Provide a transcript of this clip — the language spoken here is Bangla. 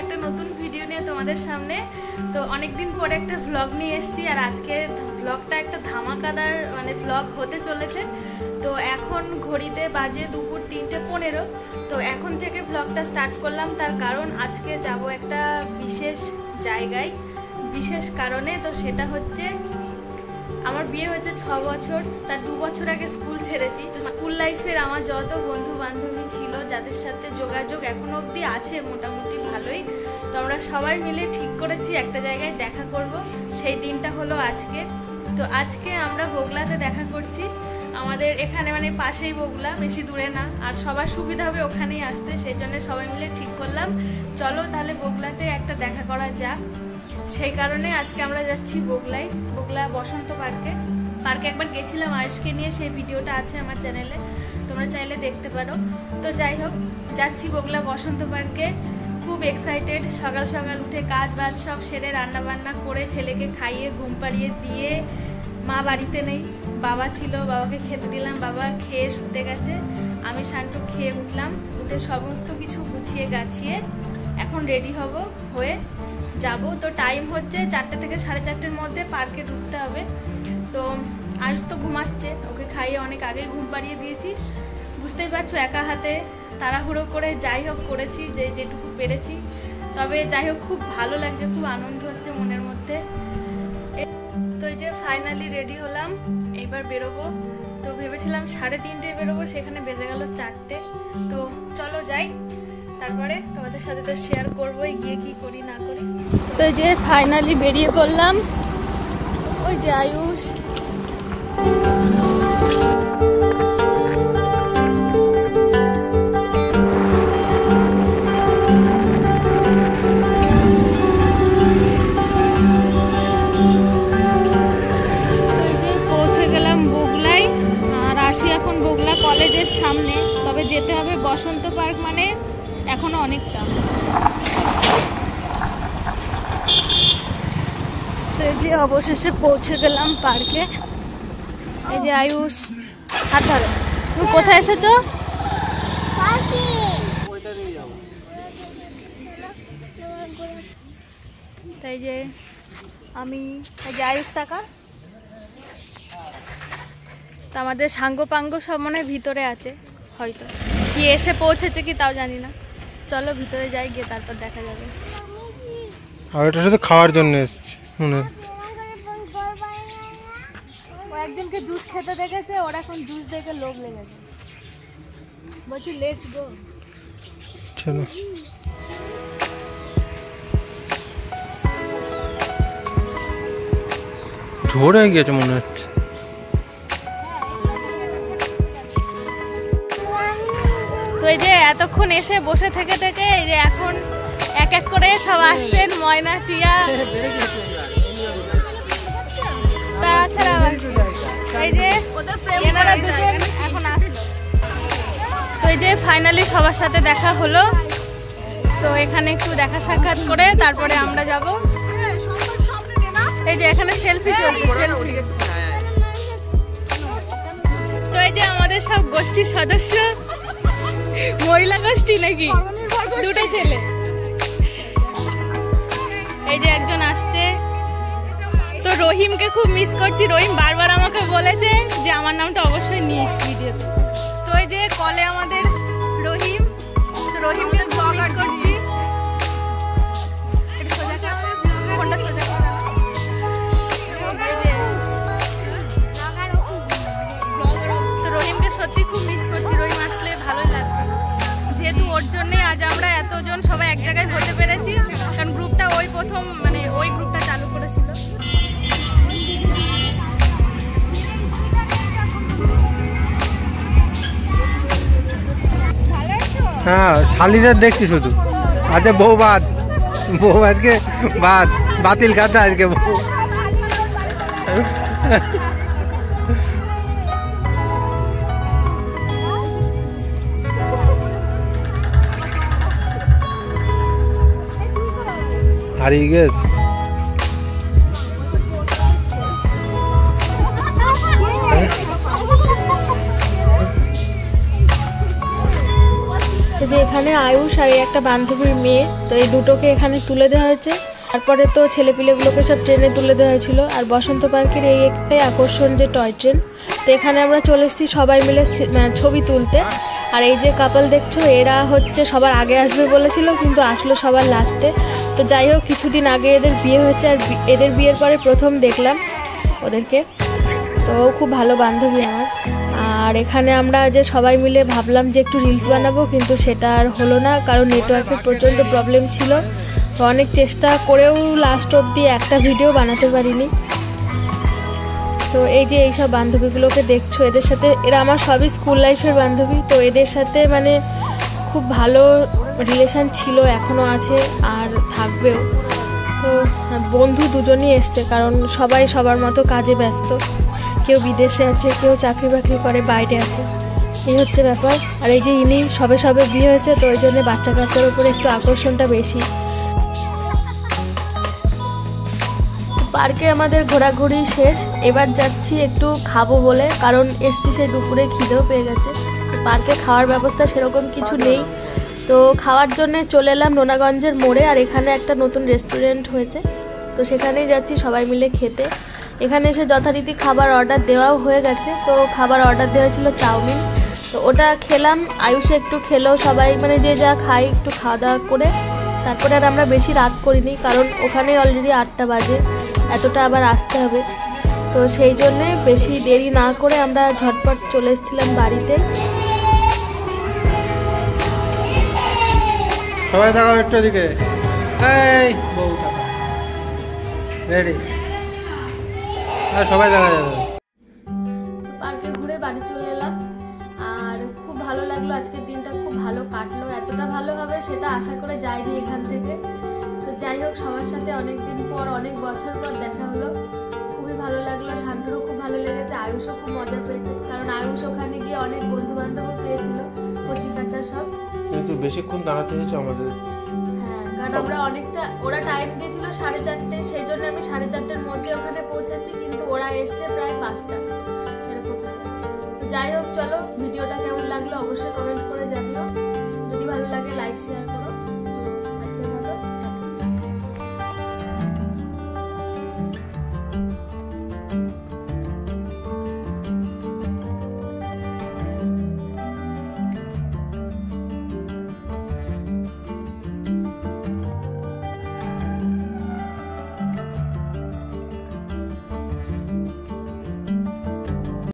একটা নতুন ভিডিও নিয়ে তোমাদের সামনে। তো অনেকদিন পরে একটা ভ্লগ নিয়ে এসেছি, আর আজকের ভ্লগটা একটা ধামাকাদার ভ্লগ হতে চলেছে। তো এখন ঘড়িতে বাজে দুপুর 3:15। তো এখন থেকে ভ্লগটা স্টার্ট করলাম, তার কারণ আজকে যাব একটা বিশেষ জায়গায়, বিশেষ কারণে। তো সেটা হচ্ছে আমার বিয়ে হয়েছে 6 বছর, তার 2 বছর আগে স্কুল ছেড়েছি। তো স্কুল লাইফের আমার যত বন্ধু বান্ধবী ছিল, যাদের সাথে যোগাযোগ এখনো অবধি আছে মোটামুটি ভালোই, তো আমরা সবাই মিলে ঠিক করেছি একটা জায়গায় দেখা করব। সেই দিনটা হলো আজকে। তো আজকে আমরা বগলাতে দেখা করছি, আমাদের এখানে পাশেই বগলা, বেশি দূরে না, আর সবার সুবিধা হবে ওখানেই আসতে। সেই জন্য সবাই মিলে ঠিক করলাম চলো তাহলে বগলাতে একটা দেখা করা যাক। সেই কারণে আজকে আমরা যাচ্ছি বগলায়, বগলা বসন্ত পার্কে। একবার গেছিলাম আয়ুষকে নিয়ে, সেই ভিডিওটা আছে আমার চ্যানেলে, তোমরা চাইলে দেখতে পারো। তো যাই হোক, যাচ্ছি বগলা বসন্ত পার্কে, খুব এক্সাইটেড। সকাল সকাল উঠে কাজ বাজ সব সেরে রান্না বান্না করে ছেলেকে খাইয়ে ঘুম পাড়িয়ে দিয়ে, মা বাড়িতে নেই, বাবা ছিল, বাবাকে খেতে দিলাম, বাবা খেয়ে শুতে গেছে, আমি শান্টু খেয়ে উঠলাম, উঠে সমস্ত কিছু গুছিয়ে গাছিয়ে এখন রেডি হয়ে যাব। তো টাইম হচ্ছে 4টে থেকে 4:30-এর মধ্যে পার্কে ঢুকতে হবে। তো আয়ুষ তো ঘুমাচ্ছে, ওকে খাইয়ে অনেক আগে ঘুম পাড়িয়ে দিয়েছি। বুঝতেই পারছো একা হাতে তাড়াহুড়ো করে যাই হোক করেছি, যেটুকু পেরেছি। তবে যাই হোক খুব ভালো লাগছে, খুব আনন্দ হচ্ছে মনের মধ্যে। তো এই যে ফাইনালি রেডি হলাম, এবার বেরোবো। তো ভেবেছিলাম 3:30 বেরোবো, সেখানে বেজে গেল 4টে। তো চলো যাই, তারপরে তোমাদের সাথে তো শেয়ার করবোই গিয়ে কি করি না করি। তো এই যে ফাইনালি বেরিয়ে পড়লাম, ওই যে আয়ুষ। পৌঁছে গেলাম বগলায়, আর আছি এখন বগলা কলেজের সামনে। তবে যেতে হবে বসন্ত পার্ক, এখনো অনেকটা। তো এই যে অবশেষে পৌঁছে গেলাম পার্কে। এই যে আয়ুষ, হাত ধরো। তুমি কোথায় এসেছো? তাই যে আমি, এই যে আয়ুষ টাকা। তো আমাদের সাঙ্গ পাঙ্গ সব ভিতরে আছে, হয়তো কি এসে পৌঁছেছে কি তাও জানি না। চলো ভিতরে যাই, গিয়ে তারপর দেখা যাবে। আর এটা শুধু খাওয়ার জন্য এসেছে মনে হচ্ছে। ও একজনকে জুস খেতে দেখেছে, ওর এখন জুস দেখে লোভ লেগেছে, বলছি লেটস গো। চলো ঝড় হয়ে গেছে মনে হচ্ছে। তো এই যে এতক্ষণ এসে বসে থেকে এই যে এখন এক এক করে সব আসছেন, ময়না, টিয়া, তাছাড়া এই যে এনারা দুজন এখন আসলো। তো এই যে ফাইনালি সবার সাথে দেখা হলো। তো এখানে একটু দেখা সাক্ষাৎ করে তারপরে আমরা যাব। এই যে এখানে সেলফি চলছে, সেলফি। তো এই যে আমাদের সব গোষ্ঠীর সদস্য, মহিলা গোষ্ঠী নাকি, দুটো ছেলে। এই যে একজন আসছে। তো রহিমকে খুব মিস করছি, রহিম বারবার আমাকে বলেছে যে আমার নামটা অবশ্যই নিস ভিডিওতে। তো এই যে কলে আমাদের রহিম, তো রহিমকে খুব মিস করছি। ফোনটা সোজা করা। তো রহিমকে সত্যি খুব মিস করছি, রহিম আসলে ভালোই লাগবে। যেহেতু ওর জন্যই আজ আমরা এতজন সবাই এক জায়গায় হতে পেরেছি, কারণ গ্রুপটা ওই প্রথম ওই গ্রুপটা চালু করেছিল। হ্যাঁ, শালিদের দেখছি শুধু। আজকে বউবাদকে বাতিল খাতা আজকে বউ। হারিয়ে গেছে। যে এখানে আয়ুষ আর এই একটা বান্ধবীর মেয়ে, তো এই দুটোকে এখানে তুলে দেওয়া হয়েছে। তারপরে তো ছেলেপিলেগুলোকে সব ট্রেনে তুলে দেওয়া হয়েছিল। আর বসন্ত পার্কের এই একটাই আকর্ষণ যে টয় ট্রেন। তো এখানে আমরা চলে এসেছি সবাই মিলে ছবি তুলতে। আর এই যে কাপল দেখছো, এরা হচ্ছে সবার আগে আসবে বলেছিল, কিন্তু আসলো সবার লাস্টে। তো যাই হোক, কিছুদিন আগে এদের বিয়ে হয়েছে, আর এদের বিয়ের পরে প্রথম দেখলাম ওদেরকে। তো খুব ভালো বান্ধবী আমার। আর এখানে আমরা যে সবাই মিলে ভাবলাম যে একটু রিলস বানাবো, কিন্তু সেটা আর হলো না, কারণ নেটওয়ার্কের প্রচণ্ড প্রবলেম ছিল। তো অনেক চেষ্টা করেও লাস্ট অবধি একটা ভিডিও বানাতে পারিনি। তো এই যে এইসব বান্ধবীগুলোকে দেখছো, এদের সাথে, এরা আমার সবই স্কুল লাইফের বান্ধবী। তো এদের সাথে মানে খুব ভালো রিলেশান ছিল, এখনও আছে আর থাকবেও। তো বন্ধু দুজনই এসছে, কারণ সবাই সবার মতো কাজে ব্যস্ত। কেউ বিদেশে আছে, কেউ চাকরি বাকরি করে বাইরে আছে, এই হচ্ছে ব্যাপার। আর এই যে ইনি সবে সবে বিয়ে হয়েছে, তো ওই জন্য বাচ্চা কাচ্চার উপরে একটু আকর্ষণটা বেশি। পার্কে আমাদের ঘোরাঘুরি শেষ, এবার যাচ্ছি একটু খাবো বলে, কারণ এসছি সেই দুপুরে, খিদেও পেয়ে গেছে। পার্কে খাওয়ার ব্যবস্থা সেরকম কিছু নেই, তো খাওয়ার জন্য চলে এলাম নোনাগঞ্জের মোড়ে। আর এখানে একটা নতুন রেস্টুরেন্ট হয়েছে, তো সেখানেই যাচ্ছি সবাই মিলে খেতে। এখানে এসে যথারীতি খাবার অর্ডার দেওয়াও হয়ে গেছে। তো খাবার অর্ডার দেওয়া ছিল চাউমিন, তো ওটা খেলাম। আয়ুষে একটু খেলো, সবাই মানে যে যা খাই একটু খাওয়া দাওয়া করে তারপরে আর আমরা বেশি রাত করিনি, কারণ ওখানে অলরেডি 8টা বাজে, এতটা আবার আসতে হবে। তো সেই জন্যে বেশি দেরি না করে আমরা ঝটপট চলে এসেছিলাম বাড়িতে। সবাই থাকো একটু এদিকে, এই বউ থাকো রেডি, সবাই দেখা যাবে। পার্কে ঘুরে বাড়ি চলে এলাম, আর খুব ভালো লাগলো। আজকের দিনটা খুব ভালো কাটলো, এতটা ভালো হবে সেটা আশা করে যাইনি এখান থেকে। তো যাই হোক, সবার সাথে অনেকদিন পর, অনেক বছর পর দেখা হলো, খুবই ভালো লাগলো। শান্তুরও খুব ভালো লেগেছে, আয়ুষও খুব মজা পেয়েছে, কারণ আয়ুষ ওখানে গিয়ে অনেক বন্ধু বান্ধবও পেয়েছিল, কচি কাঁচা সব। কিন্তু বেশিক্ষণ দাঁড়াতে হয়েছে আমাদের। হ্যাঁ, কারণ আমরা অনেকটা, ওরা টাইম দিয়েছিল 4:30, সেই জন্য আমি 4:30-র মধ্যে ওখানে পৌঁছেছি, কিন্তু ওরা এসছে প্রায় 5টা এরকম। তো যাই হোক, চলো, ভিডিওটা কেমন লাগলো অবশ্যই কমেন্ট করে জানিও। যদি ভালো লাগে লাইক শেয়ার করো।